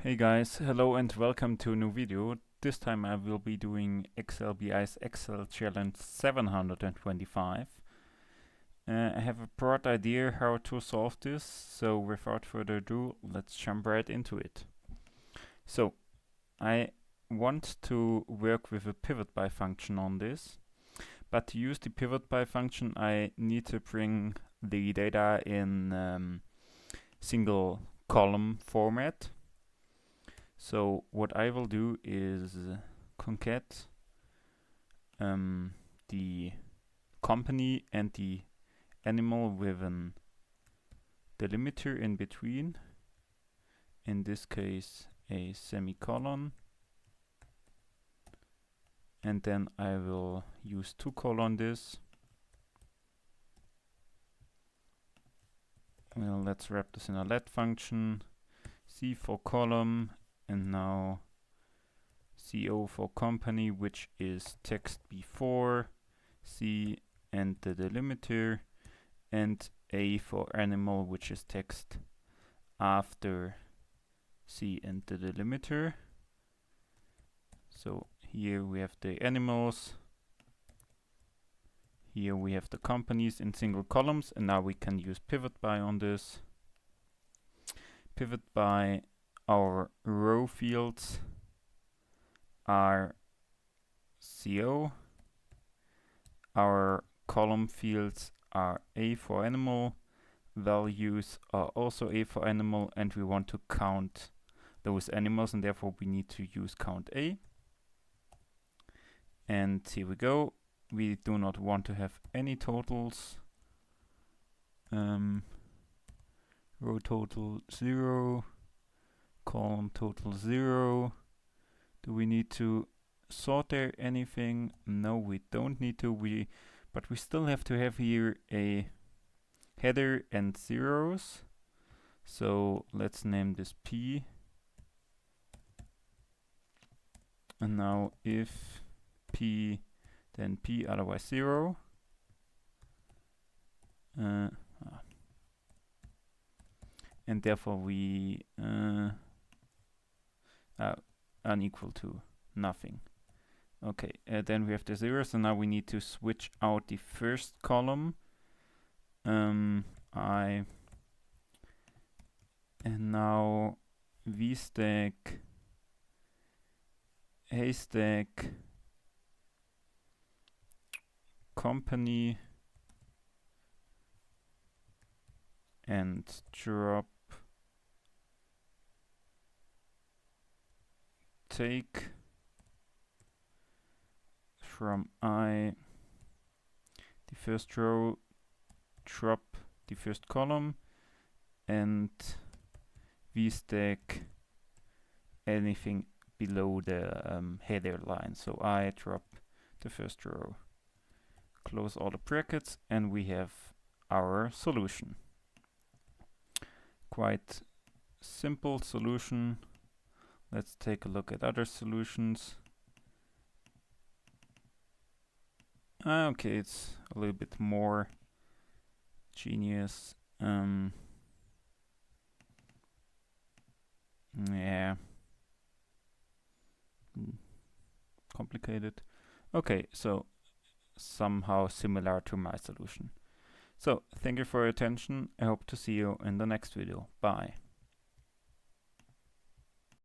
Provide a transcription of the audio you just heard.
Hey guys, hello and welcome to a new video. This time I will be doing XLBI's Excel Challenge 725. I have a broad idea how to solve this, so without further ado, let's jump right into it. So, I want to work with a PIVOTBY function on this, but to use the PIVOTBY function I need to bring the data in single column format. So what I will do is concat the company and the animal with an delimiter in between, in this case a semicolon, and then I will use TOCOL on this. Well, let's wrap this in a let function, C for column, and now CO for company, which is TEXTBEFORE, C and the delimiter, and A for animal, which is text after C and the delimiter. So here we have the animals, here we have the companies in single columns, and now we can use PIVOTBY on this. PIVOTBY, our row fields are CO, our column fields are A for animal, values are also A for animal, and we want to count those animals, and therefore we need to use count A. And here we go. We do not want to have any totals. Row total 0, column total 0. Do we need to sort there anything? No, we don't need to. But we still have to have here a header and zeros. So let's name this P. And now if P, then P, otherwise 0. And therefore we unequal to nothing. Okay, then we have the 0, so now we need to switch out the first column. And now VSTACK, HSTACK, company, and drop take from I the first row, drop the first column, and VSTACK anything below the header line. So I drop the first row, close all the brackets, and we have our solution. Quite simple solution. Let's take a look at other solutions. Okay, it's a little bit more genius. Yeah. Complicated. Okay, so somehow similar to my solution. So, thank you for your attention. I hope to see you in the next video. Bye.